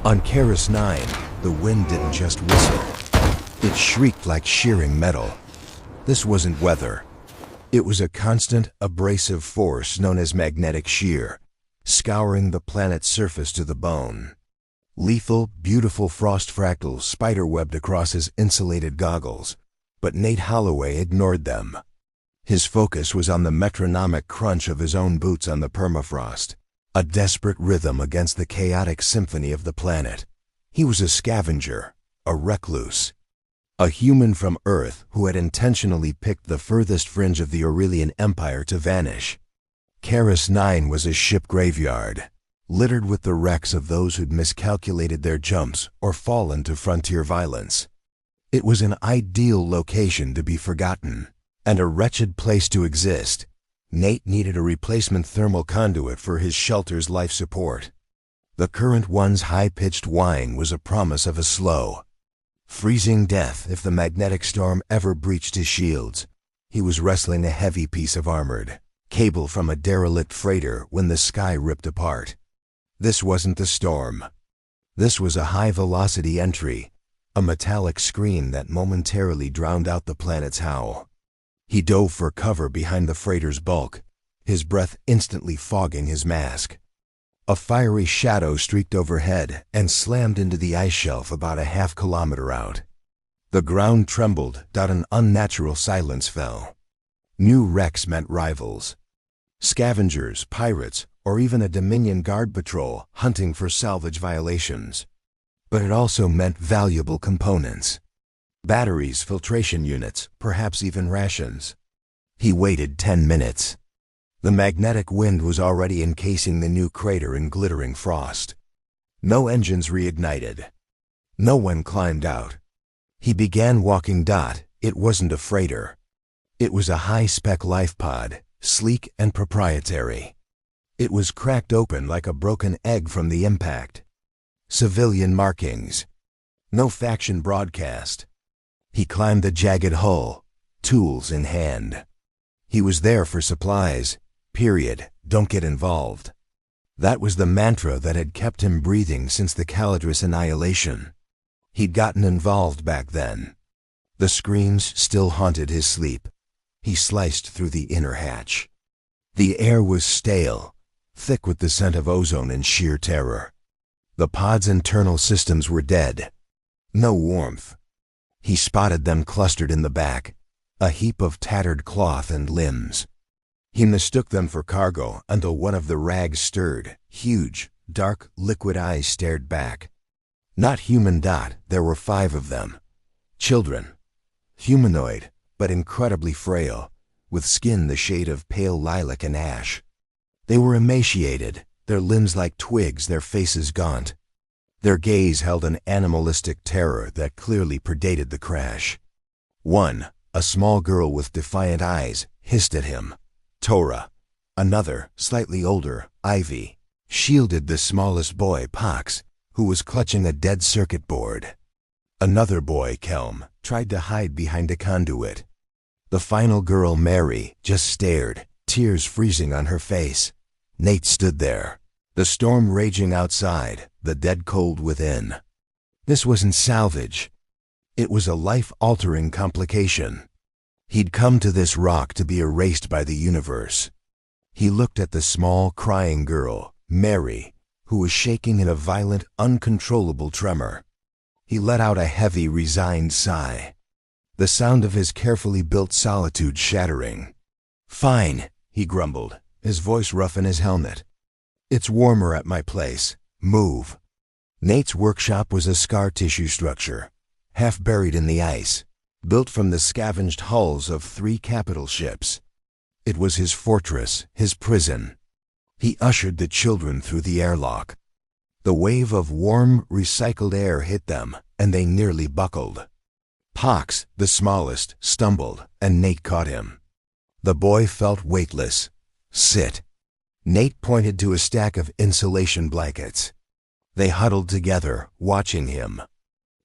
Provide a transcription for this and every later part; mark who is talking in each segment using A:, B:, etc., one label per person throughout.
A: On Keras 9, the wind didn't just whistle. It shrieked like shearing metal. This wasn't weather. It was a constant, abrasive force known as magnetic shear, scouring the planet's surface to the bone. Lethal, beautiful frost fractals spiderwebbed across his insulated goggles, but Nate Holloway ignored them. His focus was on the metronomic crunch of his own boots on the permafrost, a desperate rhythm against the chaotic symphony of the planet. He was a scavenger, a recluse, a human from Earth who had intentionally picked the furthest fringe of the Aurelian Empire to vanish. Keras 9 was a ship graveyard, littered with the wrecks of those who'd miscalculated their jumps or fallen to frontier violence. It was an ideal location to be forgotten, and a wretched place to exist. Nate needed a replacement thermal conduit for his shelter's life support. The current one's high-pitched whine was a promise of a slow, freezing death if the magnetic storm ever breached his shields. He was wrestling a heavy piece of armored cable from a derelict freighter when the sky ripped apart. This wasn't the storm. This was a high-velocity entry, a metallic scream that momentarily drowned out the planet's howl. He dove for cover behind the freighter's bulk, his breath instantly fogging his mask. A fiery shadow streaked overhead and slammed into the ice shelf about a half-kilometer out. The ground trembled, an unnatural silence fell. New wrecks meant rivals. Scavengers, pirates, or even a Dominion Guard patrol hunting for salvage violations. But it also meant valuable components. Batteries, filtration units, perhaps even rations. He waited 10 minutes. The magnetic wind was already encasing the new crater in glittering frost. No engines reignited. No one climbed out. He began walking. It wasn't a freighter. It was a high-spec lifepod, sleek and proprietary. It was cracked open like a broken egg from the impact. Civilian markings. No faction broadcast. He climbed the jagged hull, tools in hand. He was there for supplies. Period. Don't get involved. That was the mantra that had kept him breathing since the Calidris annihilation. He'd gotten involved back then. The screams still haunted his sleep. He sliced through the inner hatch. The air was stale, thick with the scent of ozone and sheer terror. The pod's internal systems were dead. No warmth. He spotted them clustered in the back, a heap of tattered cloth and limbs. He mistook them for cargo until one of the rags stirred. Huge, dark, liquid eyes stared back. Not human. There were 5 of them. Children. Humanoid, but incredibly frail, with skin the shade of pale lilac and ash. They were emaciated, their limbs like twigs, their faces gaunt. Their gaze held an animalistic terror that clearly predated the crash. One, a small girl with defiant eyes, hissed at him. Torah. Another, slightly older, Ivy, shielded the smallest boy, Pox, who was clutching a dead circuit board. Another boy, Kelm, tried to hide behind a conduit. The final girl, Mary, just stared, tears freezing on her face. Nate stood there, the storm raging outside, the dead cold within. This wasn't salvage. It was a life-altering complication. He'd come to this rock to be erased by the universe. He looked at the small, crying girl, Mary, who was shaking in a violent, uncontrollable tremor. He let out a heavy, resigned sigh, the sound of his carefully built solitude shattering. "Fine," he grumbled, his voice rough in his helmet. "It's warmer at my place. Move." Nate's workshop was a scar tissue structure, half buried in the ice, built from the scavenged hulls of 3 capital ships. It was his fortress, his prison. He ushered the children through the airlock. The wave of warm, recycled air hit them, and they nearly buckled. Pox, the smallest, stumbled, and Nate caught him. The boy felt weightless. "Sit." Nate pointed to a stack of insulation blankets. They huddled together, watching him.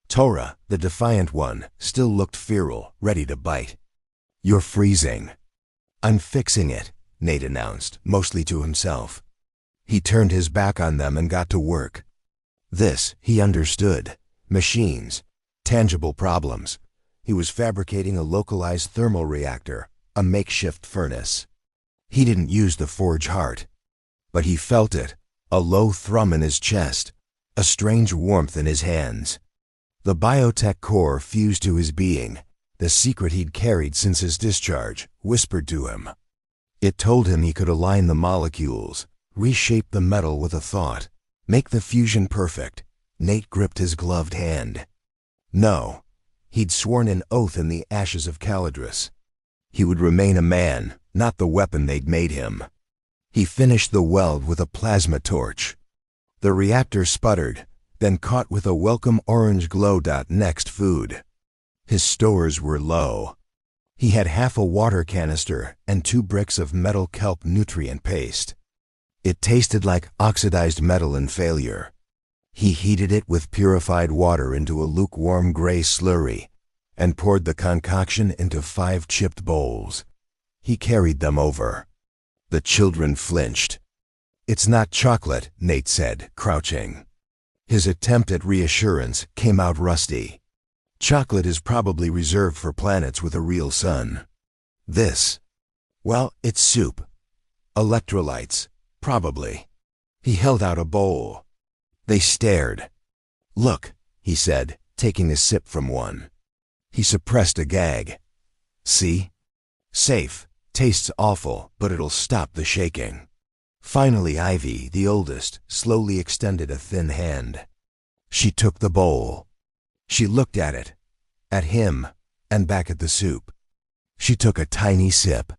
A: Torah, the defiant one, still looked feral, ready to bite. "You're freezing." "I'm fixing it," Nate announced, mostly to himself. He turned his back on them and got to work. This, he understood. Machines. Tangible problems. He was fabricating a localized thermal reactor, a makeshift furnace. He didn't use the forge heart, but he felt it, a low thrum in his chest, a strange warmth in his hands. The biotech core fused to his being. The secret he'd carried since his discharge whispered to him. It told him he could align the molecules, reshape the metal with a thought, make the fusion perfect. Nate gripped his gloved hand. No, he'd sworn an oath in the ashes of Calidris. He would remain a man, not the weapon they'd made him. He finished the weld with a plasma torch. The reactor sputtered, then caught with a welcome orange glow. Next food. His stores were low. He had half a water canister and 2 bricks of metal kelp nutrient paste. It tasted like oxidized metal and failure. He heated it with purified water into a lukewarm gray slurry and poured the concoction into 5 chipped bowls. He carried them over. The children flinched. "It's not chocolate," Nate said, crouching. His attempt at reassurance came out rusty. "Chocolate is probably reserved for planets with a real sun. This, well, it's soup. Electrolytes, probably." He held out a bowl. They stared. "Look," he said, taking a sip from one. He suppressed a gag. "See? Safe. Tastes awful, but it'll stop the shaking." Finally, Ivy, the oldest, slowly extended a thin hand. She took the bowl. She looked at it, at him, and back at the soup. She took a tiny sip.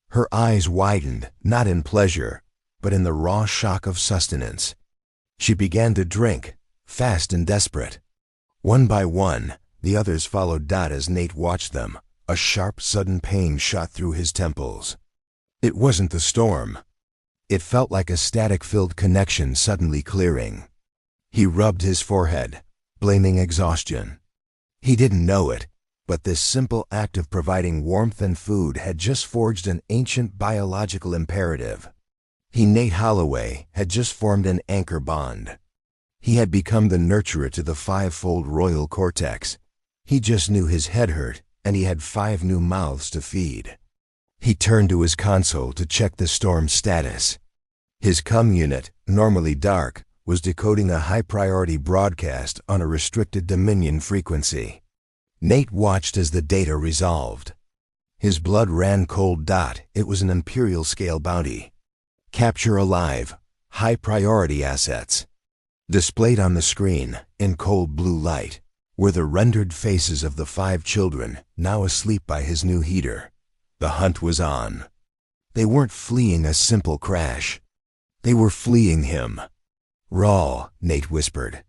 A: Her eyes widened, not in pleasure, but in the raw shock of sustenance. She began to drink, fast and desperate. One by one, the others followed as Nate watched them. A sharp, sudden pain shot through his temples. It wasn't the storm. It felt like a static-filled connection suddenly clearing. He rubbed his forehead, blaming exhaustion. He didn't know it, but this simple act of providing warmth and food had just forged an ancient biological imperative. He, Nate Holloway, had just formed an anchor bond. He had become the nurturer to the 5-fold royal cortex. He just knew his head hurt, and he had 5 new mouths to feed. He turned to his console to check the storm's status. His comm unit, normally dark, was decoding a high-priority broadcast on a restricted Dominion frequency. Nate watched as the data resolved. His blood ran cold. It was an Imperial-scale bounty. Capture alive, high-priority assets. Displayed on the screen, in cold blue light, were the rendered faces of the 5 children, now asleep by his new heater. The hunt was on. They weren't fleeing a simple crash. They were fleeing him. "Rawl," Nate whispered.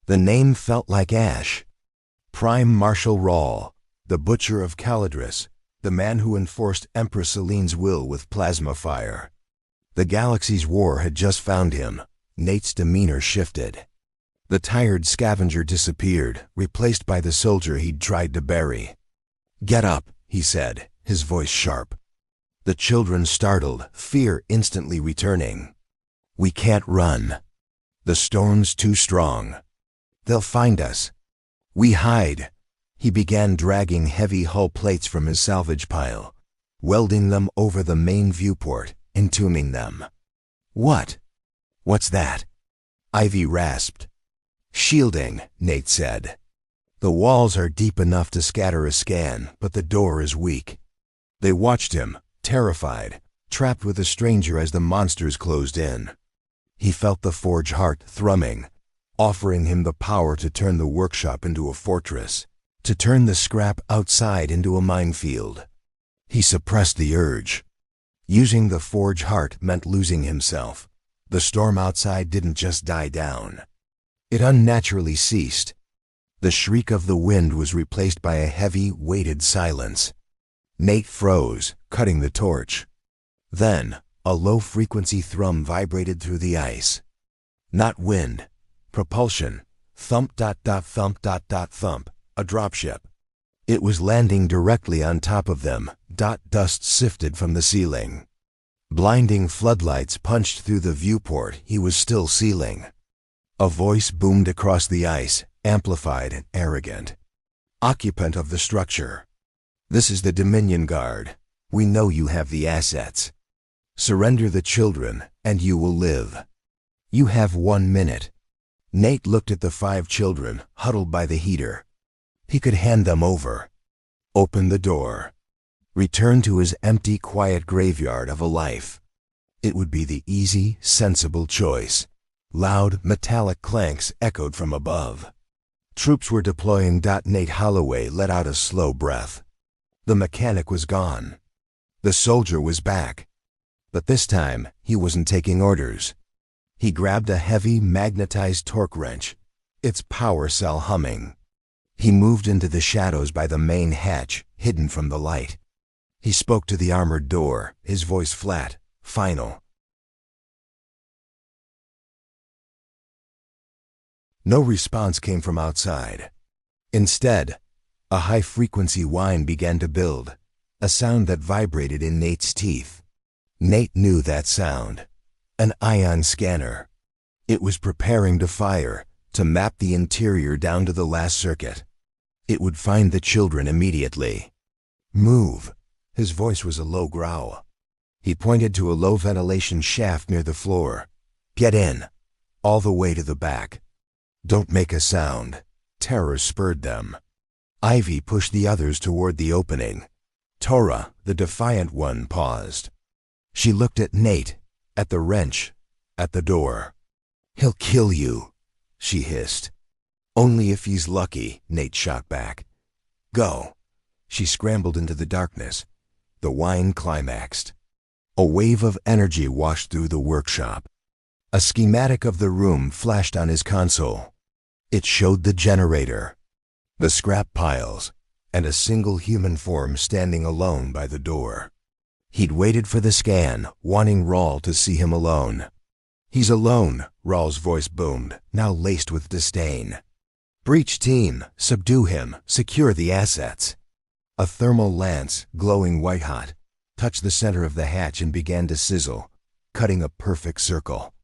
A: The name felt like ash. Prime Marshal Rawl, the butcher of Calidris, the man who enforced Empress Celine's will with plasma fire. The galaxy's war had just found him. Nate's demeanor shifted. The tired scavenger disappeared, replaced by the soldier he'd tried to bury. "Get up," he said, his voice sharp. The children startled, fear instantly returning. "We can't run. The storm's too strong. They'll find us. We hide." He began dragging heavy hull plates from his salvage pile, welding them over the main viewport, entombing them. "What? What's that?" Ivy rasped. "Shielding," Nate said. "The walls are deep enough to scatter a scan, but the door is weak." They watched him, terrified, trapped with a stranger as the monsters closed in. He felt the forge heart thrumming, offering him the power to turn the workshop into a fortress, to turn the scrap outside into a minefield. He suppressed the urge. Using the forge heart meant losing himself. The storm outside didn't just die down. It unnaturally ceased. The shriek of the wind was replaced by a heavy, weighted silence. Nate froze, cutting the torch. Then, a low-frequency thrum vibrated through the ice. Not wind. Propulsion. Thump. Thump. Thump. A dropship. It was landing directly on top of them. Dust sifted from the ceiling. Blinding floodlights punched through the viewport he was still sealing. A voice boomed across the ice, amplified and arrogant. "Occupant of the structure. This is the Dominion Guard. We know you have the assets. Surrender the children, and you will live. You have 1 minute." Nate looked at the 5 children huddled by the heater. He could hand them over. Open the door. Return to his empty, quiet graveyard of a life. It would be the easy, sensible choice. Loud, metallic clanks echoed from above. Troops were deploying. Nate Holloway let out a slow breath. The mechanic was gone. The soldier was back. But this time, he wasn't taking orders. He grabbed a heavy, magnetized torque wrench, its power cell humming. He moved into the shadows by the main hatch, hidden from the light. He spoke to the armored door, his voice flat, final. No response came from outside. Instead, a high-frequency whine began to build, a sound that vibrated in Nate's teeth. Nate knew that sound. An ion scanner. It was preparing to fire, to map the interior down to the last circuit. It would find the children immediately. "Move." His voice was a low growl. He pointed to a low ventilation shaft near the floor. "Get in. All the way to the back. Don't make a sound." Terror spurred them. Ivy pushed the others toward the opening. Tora, the defiant one, paused. She looked at Nate, at the wrench, at the door. "He'll kill you," she hissed. "Only if he's lucky," Nate shot back. "Go." She scrambled into the darkness. The whine climaxed. A wave of energy washed through the workshop. A schematic of the room flashed on his console. It showed the generator, the scrap piles, and a single human form standing alone by the door. He'd waited for the scan, wanting Rawl to see him alone. "He's alone," Rawl's voice boomed, now laced with disdain. "Breach team, subdue him, secure the assets." A thermal lance, glowing white-hot, touched the center of the hatch and began to sizzle, cutting a perfect circle.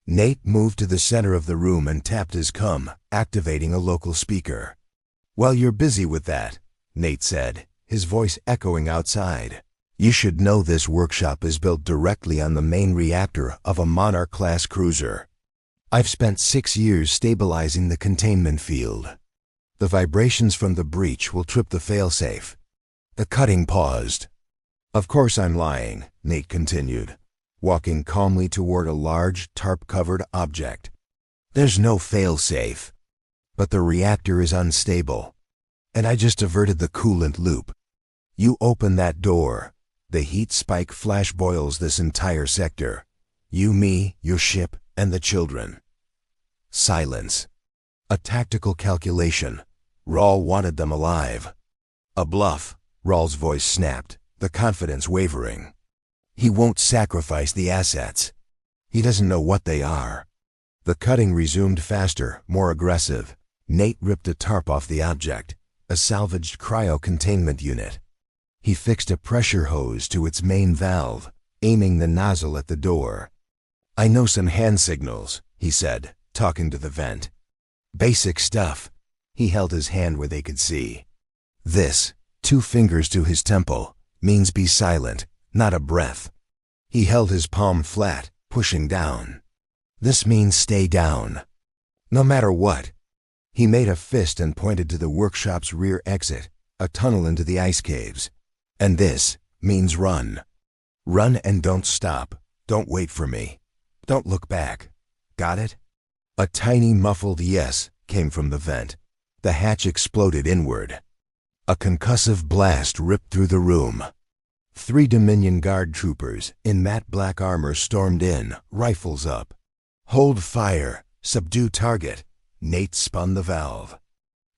A: Nate moved to the center of the room and tapped his cum, activating a local speaker. "While you're busy with that," Nate said, his voice echoing outside, "you should know this workshop is built directly on the main reactor of a Monarch-class cruiser. I've spent 6 years stabilizing the containment field. The vibrations from the breach will trip the failsafe." The cutting paused. "Of course I'm lying," Nate continued, walking calmly toward a large, tarp-covered object. "There's no failsafe. But the reactor is unstable. And I just averted the coolant loop. You open that door, the heat spike flash boils this entire sector. You, me, your ship, and the children." Silence. A tactical calculation. Rawl wanted them alive. "A bluff," Rawl's voice snapped, the confidence wavering. "He won't sacrifice the assets. He doesn't know what they are." The cutting resumed faster, more aggressive. Nate ripped a tarp off the object, a salvaged cryo-containment unit. He fixed a pressure hose to its main valve, aiming the nozzle at the door. "I know some hand signals," he said, talking to the vent. "Basic stuff." He held his hand where they could see. "This," 2 fingers to his temple, "means be silent, not a breath." He held his palm flat, pushing down. "This means stay down. No matter what." He made a fist and pointed to the workshop's rear exit, a tunnel into the ice caves. "And this means run. Run and don't stop. Don't wait for me. Don't look back. Got it?" A tiny muffled yes came from the vent. The hatch exploded inward. A concussive blast ripped through the room. 3 Dominion Guard troopers in matte black armor stormed in, rifles up. "Hold fire. Subdue target." Nate spun the valve.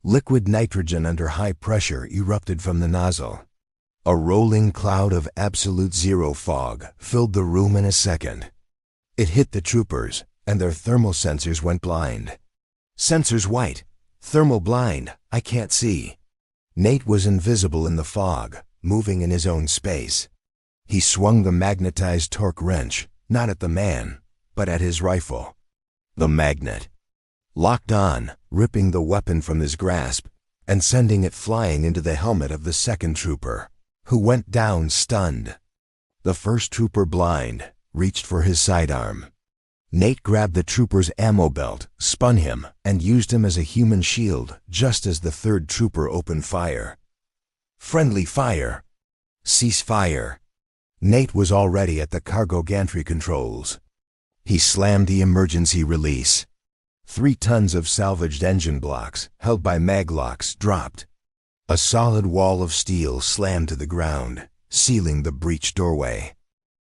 A: Liquid nitrogen under high pressure erupted from the nozzle. A rolling cloud of absolute zero fog filled the room in a second. It hit the troopers, and their thermal sensors went blind. "Sensors white. Thermal blind. I can't see." Nate was invisible in the fog, moving in his own space. He swung the magnetized torque wrench, not at the man, but at his rifle. The magnet. locked on, ripping the weapon from his grasp and sending it flying into the helmet of the second trooper, who went down stunned. The first trooper, blind, reached for his sidearm. Nate grabbed the trooper's ammo belt, spun him, and used him as a human shield just as the third trooper opened fire. Friendly fire! Cease fire! Nate was already at the cargo gantry controls. He slammed the emergency release. 3 tons of salvaged engine blocks, held by maglocks, dropped. A solid wall of steel slammed to the ground, sealing the breached doorway.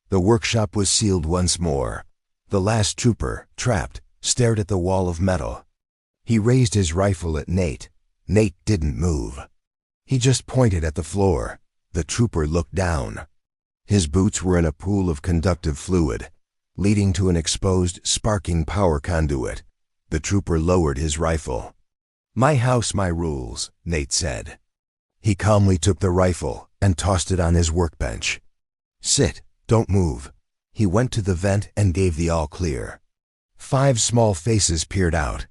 A: The workshop was sealed once more. The last trooper, trapped, stared at the wall of metal. He raised his rifle at Nate. Nate didn't move. He just pointed at the floor. The trooper looked down. His boots were in a pool of conductive fluid, leading to an exposed, sparking power conduit. The trooper lowered his rifle. "My house, my rules," Nate said. He calmly took the rifle and tossed it on his workbench. "Sit, don't move." He went to the vent and gave the all-clear. 5 small faces peered out.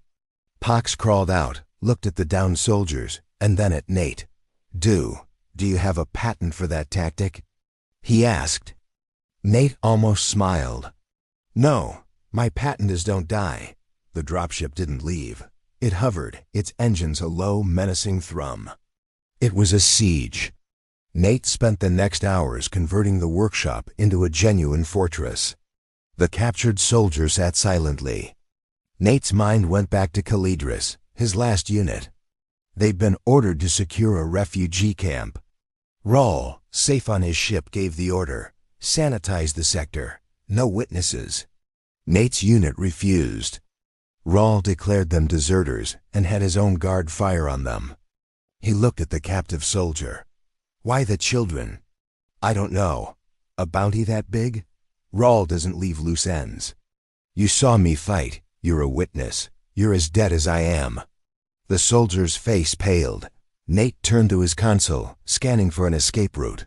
A: Pox crawled out, looked at the downed soldiers, and then at Nate. Do you have a patent for that tactic?" he asked. Nate almost smiled. "No, my patent is don't die." The dropship didn't leave. It hovered, its engines a low, menacing thrum. It was a siege. Nate spent the next hours converting the workshop into a genuine fortress. The captured soldiers sat silently. Nate's mind went back to Calidris, his last unit. They'd been ordered to secure a refugee camp. Rawl, safe on his ship, gave the order. Sanitize the sector. No witnesses. Nate's unit refused. Rawl declared them deserters and had his own guard fire on them. He looked at the captive soldier. "Why the children?" "I don't know. A bounty that big? Rawl doesn't leave loose ends. You saw me fight. You're a witness. You're as dead as I am." The soldier's face paled. Nate turned to his console, scanning for an escape route.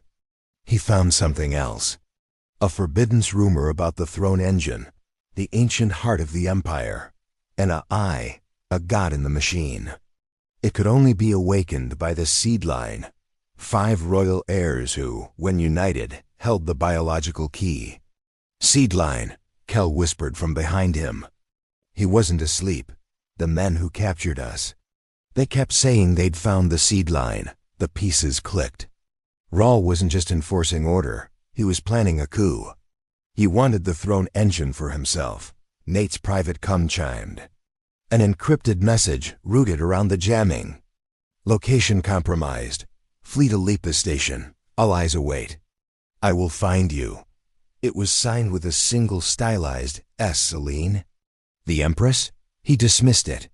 A: He found something else. A forbidden rumor about the throne engine, the ancient heart of the Empire. And a god in the machine. It could only be awakened by the seed line. 5 royal heirs who, when united, held the biological key. "Seed line," Kel whispered from behind him. He wasn't asleep. The men who captured us. They kept saying they'd found the seed line. The pieces clicked. Rawl wasn't just enforcing order. He was planning a coup. He wanted the throne engine for himself. Nate's private com chimed. An encrypted message rooted around the jamming. "Location compromised. Flee to Lipa station. All eyes await. I will find you." It was signed with a single stylized S. Celine. The Empress? He dismissed it.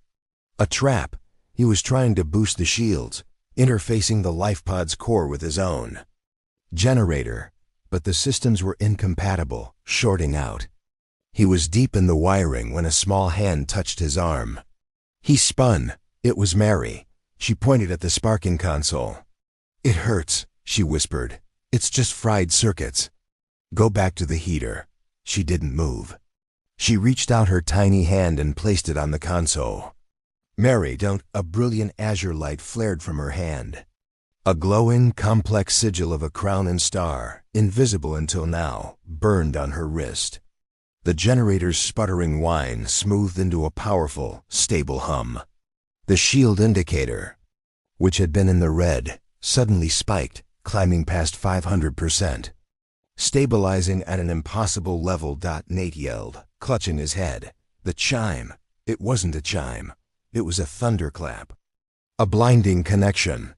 A: A trap. He was trying to boost the shields, interfacing the lifepod's core with his own. Generator. But the systems were incompatible, shorting out. He was deep in the wiring when a small hand touched his arm. He spun. It was Mary. She pointed at the sparking console. "It hurts," she whispered. "It's just fried circuits." "Go back to the heater." She didn't move. She reached out her tiny hand and placed it on the console. "Mary, don't." A brilliant azure light flared from her hand. A glowing, complex sigil of a crown and star, invisible until now, burned on her wrist. The generator's sputtering whine smoothed into a powerful, stable hum. The shield indicator, which had been in the red, suddenly spiked, climbing past 500%. "Stabilizing at an impossible level." Nate yelled, clutching his head. The chime. It wasn't a chime. It was a thunderclap. A blinding connection.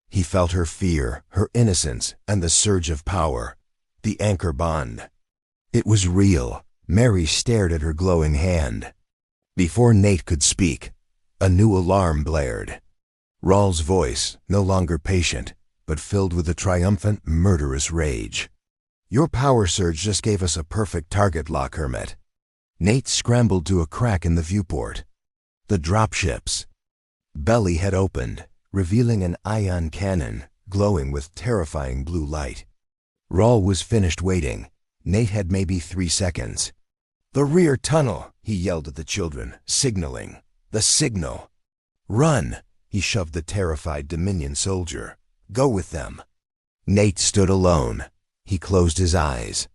A: He felt her fear, her innocence, and the surge of power. The anchor bond. It was real. Mary stared at her glowing hand. Before Nate could speak, a new alarm blared. Rawl's voice, no longer patient, but filled with a triumphant, murderous rage. "Your power surge just gave us a perfect target lock, Hermit." Nate scrambled to a crack in the viewport. The dropship's belly had opened, revealing an ion cannon, glowing with terrifying blue light. Rawl was finished waiting. Nate had maybe 3 seconds. "The rear tunnel," he yelled at the children, signaling. The signal. Run! He shoved the terrified Dominion soldier. Go with them. Nate stood alone. He closed his eyes.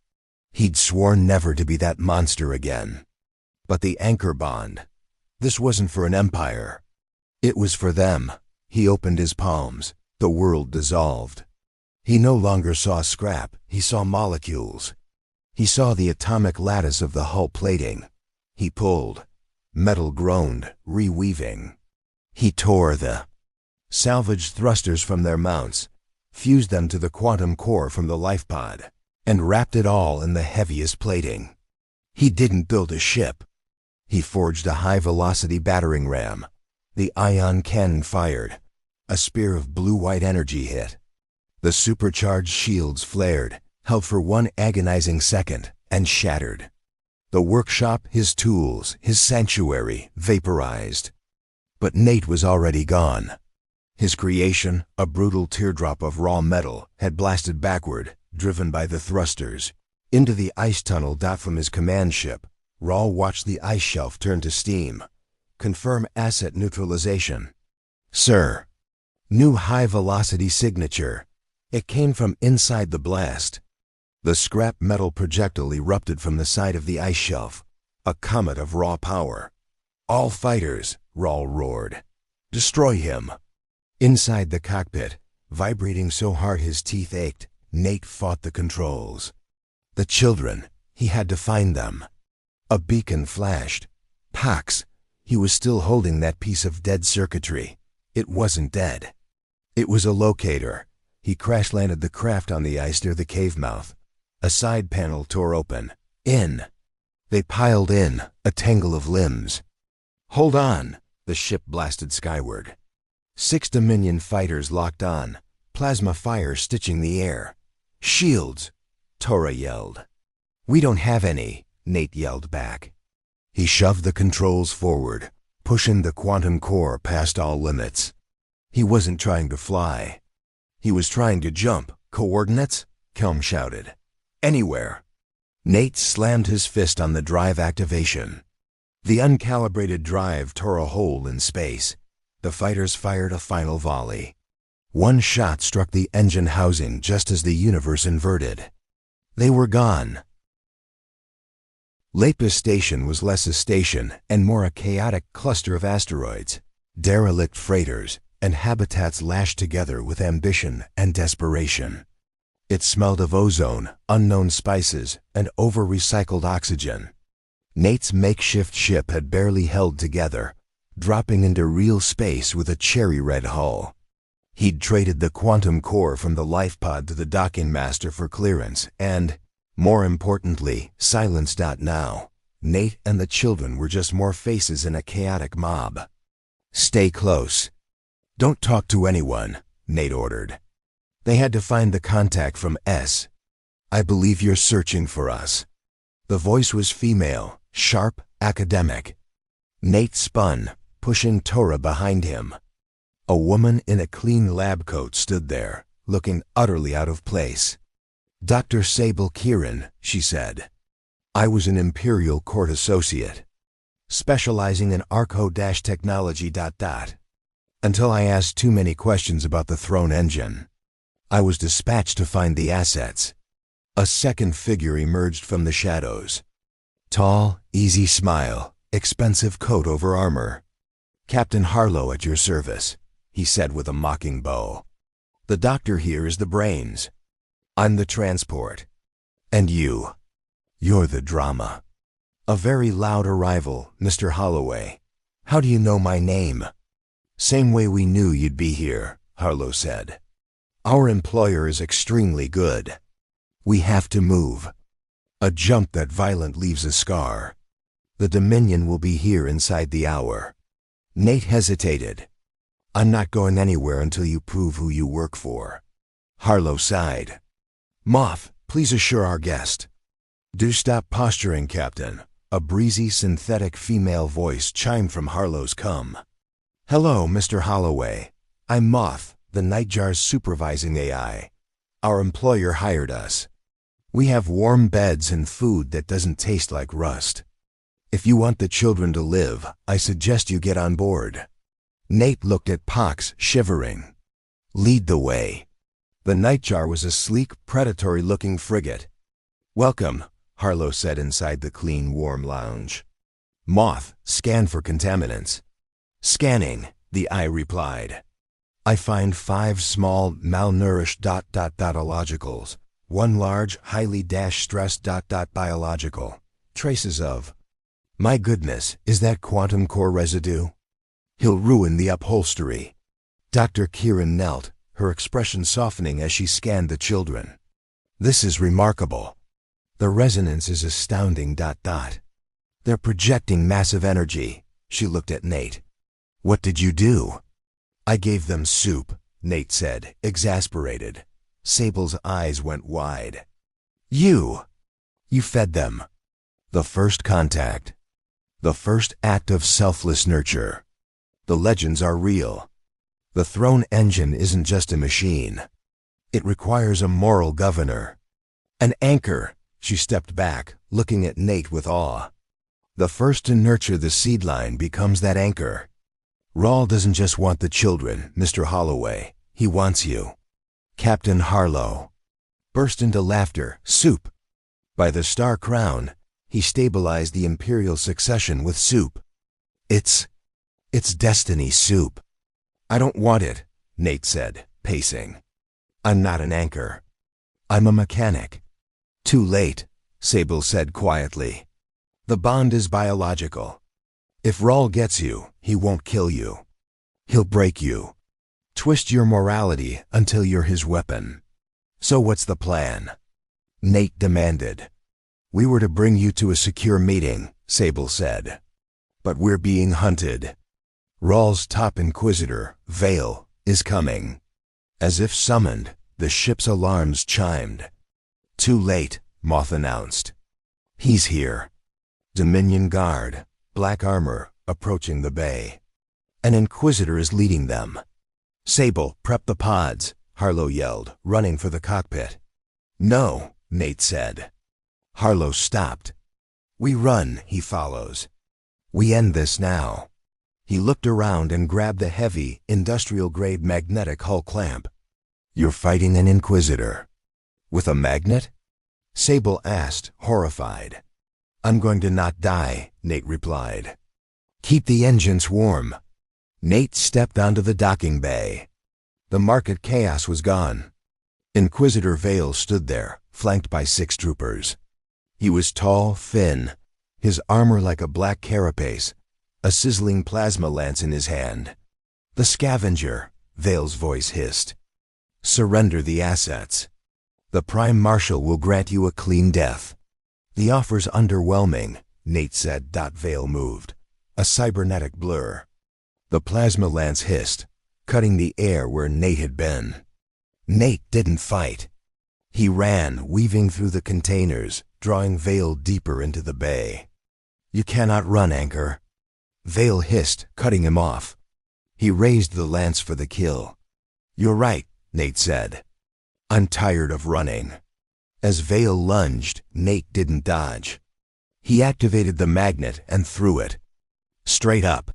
A: He'd sworn never to be that monster again. But the anchor bond. This wasn't for an empire. It was for them. He opened his palms. The world dissolved. He no longer saw scrap. He saw molecules. He saw the atomic lattice of the hull plating. He pulled. Metal groaned, reweaving. He tore the salvaged thrusters from their mounts, fused them to the quantum core from the lifepod, and wrapped it all in the heaviest plating. He didn't build a ship. He forged a high-velocity battering ram. The ion cannon fired. A spear of blue-white energy hit. The supercharged shields flared, held for one agonizing second, and shattered. The workshop, his tools, his sanctuary, vaporized. But Nate was already gone. His creation, a brutal teardrop of raw metal, had blasted backward, driven by the thrusters, into the ice tunnel. From his command ship, Rawl watched the ice shelf turn to steam. Confirm asset neutralization. Sir. New high-velocity signature. It came from inside the blast. The scrap metal projectile erupted from the side of the ice shelf, a comet of raw power. All fighters, Rawl roared. Destroy him. Inside the cockpit, vibrating so hard his teeth ached, Nate fought the controls. The children, he had to find them. A beacon flashed. Pox! He was still holding that piece of dead circuitry. It wasn't dead. It was a locator. He crash-landed the craft on the ice near the cave mouth. A side panel tore open. In. They piled in, a tangle of limbs. Hold on! The ship blasted skyward. 6 Dominion fighters locked on, plasma fire stitching the air. Shields! Tora yelled. We don't have any, Nate yelled back. He shoved the controls forward, pushing the quantum core past all limits. He wasn't trying to fly. He was trying to jump. Coordinates? Kelm shouted. Anywhere. Nate slammed his fist on the drive activation. The uncalibrated drive tore a hole in space. The fighters fired a final volley. One shot struck the engine housing just as the universe inverted. They were gone. Lapis Station was less a station and more a chaotic cluster of asteroids, derelict freighters, and habitats lashed together with ambition and desperation. It smelled of ozone, unknown spices, and over-recycled oxygen. Nate's makeshift ship had barely held together, dropping into real space with a cherry-red hull. He'd traded the quantum core from the lifepod to the docking master for clearance and, more importantly, silence. Now, Nate and the children were just more faces in a chaotic mob. Stay close. Don't talk to anyone, Nate ordered. They had to find the contact from S. I believe you're searching for us. The voice was female, sharp, academic. Nate spun, pushing Tora behind him. A woman in a clean lab coat stood there, looking utterly out of place. Dr. Sable Kieran, she said. I was an Imperial Court associate, specializing in arco-technology. Until I asked too many questions about the throne engine. I was dispatched to find the assets. A second figure emerged from the shadows. Tall, easy smile, expensive coat over armor. Captain Harlow at your service, he said with a mocking bow. The doctor here is the brains. I'm the transport. And you. You're the drama. A very loud arrival, Mr. Holloway. How do you know my name? Same way we knew you'd be here, Harlow said. Our employer is extremely good. We have to move. A jump that violent leaves a scar. The Dominion will be here inside the hour. Nate hesitated. I'm not going anywhere until you prove who you work for. Harlow sighed. Moth, please assure our guest. Do stop posturing, Captain. A breezy, synthetic female voice chimed from Harlow's come. Hello, Mr. Holloway. I'm Moth, the Nightjar's supervising AI. Our employer hired us. We have warm beds and food that doesn't taste like rust. If you want the children to live, I suggest you get on board. Nate looked at Pox, shivering. Lead the way. The Nightjar was a sleek, predatory-looking frigate. Welcome, Harlow said inside the clean, warm lounge. Moth, scan for contaminants. Scanning, the eye replied. I find 5 small, malnourished ... illogicals, 1 large, highly stressed ... biological. Traces of... My goodness, is that quantum core residue? He'll ruin the upholstery. Dr. Kieran knelt, her expression softening as she scanned the children. This is remarkable. The resonance is astounding ... They're projecting massive energy. She looked at Nate. What did you do? I gave them soup, Nate said, exasperated. Sable's eyes went wide. You fed them. The first contact. The first act of selfless nurture. The legends are real. The throne engine isn't just a machine. It requires a moral governor. An anchor. She stepped back, looking at Nate with awe. The first to nurture the seed line becomes that anchor. Rawl doesn't just want the children, Mr. Holloway. He wants you. Captain Harlow burst into laughter. Soup. By the Star Crown, he stabilized the imperial succession with soup. It's destiny soup. I don't want it, Nate said, pacing. I'm not an anchor. I'm a mechanic. Too late, Sable said quietly. The bond is biological. If Rawl gets you, he won't kill you. He'll break you. Twist your morality until you're his weapon. So what's the plan? Nate demanded. We were to bring you to a secure meeting, Sable said. But we're being hunted. Rawl's top inquisitor, Vale, is coming. As if summoned, the ship's alarms chimed. Too late, Moth announced. He's here. Dominion Guard, black armor, approaching the bay. An inquisitor is leading them. Sable, prep the pods, Harlow yelled, running for the cockpit. No, Nate said. Harlow stopped. We run, he follows. We end this now. He looked around and grabbed the heavy, industrial-grade magnetic hull clamp. You're fighting an inquisitor. With a magnet? Sable asked, horrified. I'm going to not die, Nate replied. Keep the engines warm. Nate stepped onto the docking bay. The market chaos was gone. Inquisitor Vale stood there, flanked by 6 troopers. He was tall, thin, his armor like a black carapace, a sizzling plasma lance in his hand. The Scavenger, Vale's voice hissed. Surrender the assets. The Prime Marshal will grant you a clean death. The offer's underwhelming, Nate said. Vale moved, a cybernetic blur. The plasma lance hissed, cutting the air where Nate had been. Nate didn't fight. He ran, weaving through the containers, drawing Vale deeper into the bay. You cannot run, Anchor. Vale hissed, cutting him off. He raised the lance for the kill. You're right, Nate said. I'm tired of running. As Vale lunged, Nate didn't dodge. He activated the magnet and threw it. Straight up.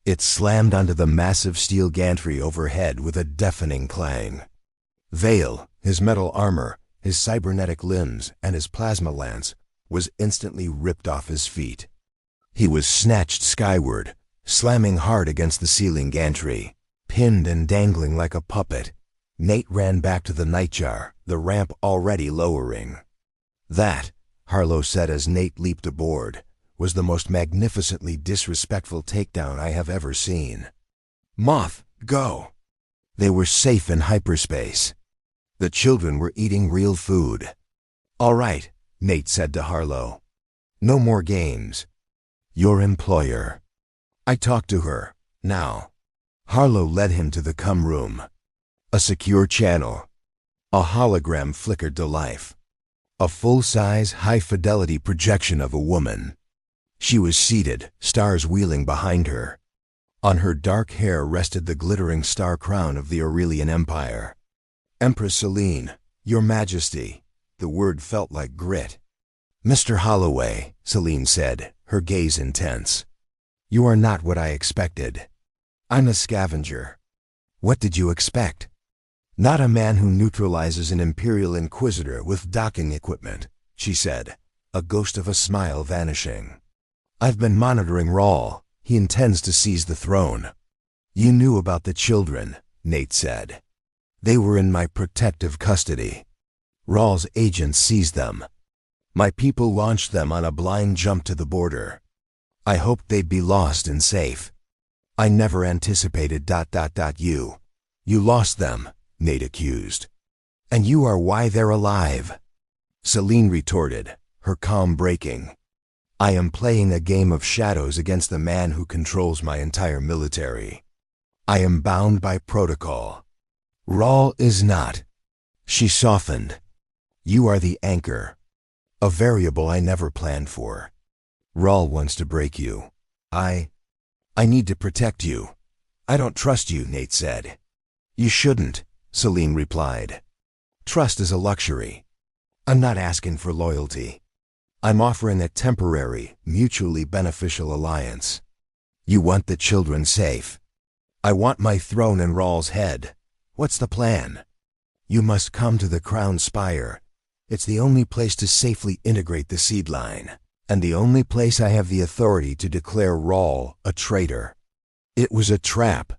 A: It slammed onto the massive steel gantry overhead with a deafening clang. Vale, his metal armor, his cybernetic limbs, and his plasma lance, was instantly ripped off his feet. He was snatched skyward, slamming hard against the ceiling gantry, pinned and dangling like a puppet. Nate ran back to the Nightjar, the ramp already lowering. That, Harlow said as Nate leaped aboard, was the most magnificently disrespectful takedown I have ever seen. Moth, go! They were safe in hyperspace. The children were eating real food. All right, Nate said to Harlow. No more games. Your employer. I talked to her, now. Harlow led him to the cum room. A secure channel. A hologram flickered to life. A full-size, high-fidelity projection of a woman. She was seated, stars wheeling behind her. On her dark hair rested the glittering star crown of the Aurelian Empire. Empress Celine, Your Majesty. The word felt like grit. Mr. Holloway, Celine said, her gaze intense. You are not what I expected. I'm a scavenger. What did you expect? Not a man who neutralizes an Imperial Inquisitor with docking equipment, she said, a ghost of a smile vanishing. I've been monitoring Rawl. He intends to seize the throne. You knew about the children, Nate said. They were in my protective custody. Rawl's agents seized them. My people launched them on a blind jump to the border. I hoped they'd be lost and safe. I never anticipated ... You lost them, Nate accused. And you are why they're alive. Celine retorted, her calm breaking. I am playing a game of shadows against the man who controls my entire military. I am bound by protocol. Rawl is not. She softened. You are the anchor. A variable I never planned for. Rawl wants to break you. I need to protect you. I don't trust you, Nate said. You shouldn't, Celine replied. Trust is a luxury. I'm not asking for loyalty. I'm offering a temporary, mutually beneficial alliance. You want the children safe. I want my throne and Rawl's head. What's the plan? You must come to the Crown Spire. It's the only place to safely integrate the seed line, and the only place I have the authority to declare Rawl a traitor. It was a trap.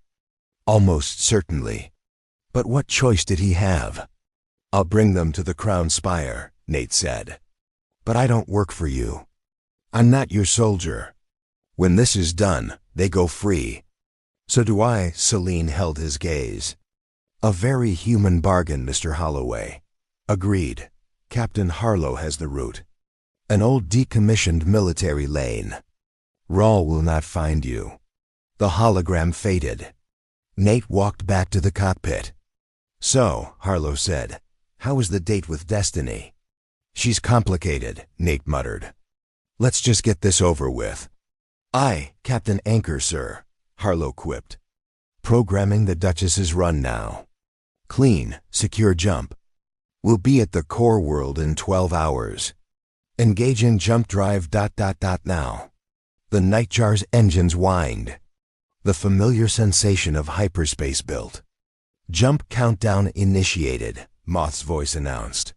A: Almost certainly. But what choice did he have? I'll bring them to the Crown Spire, Nate said. But I don't work for you. I'm not your soldier. When this is done, they go free. So do I, Celine held his gaze. A very human bargain, Mr. Holloway. Agreed. Captain Harlow has the route. An old decommissioned military lane. Rawl will not find you. The hologram faded. Nate walked back to the cockpit. So, Harlow said, how was the date with Destiny? She's complicated, Nate muttered. Let's just get this over with. Aye, Captain Anchor, sir, Harlow quipped. Programming the Duchess's run now. Clean, secure jump. We'll be at the core world in 12 hours. Engaging jump drive ... now. The Nightjar's engines whined. The familiar sensation of hyperspace built. Jump countdown initiated, Moth's voice announced.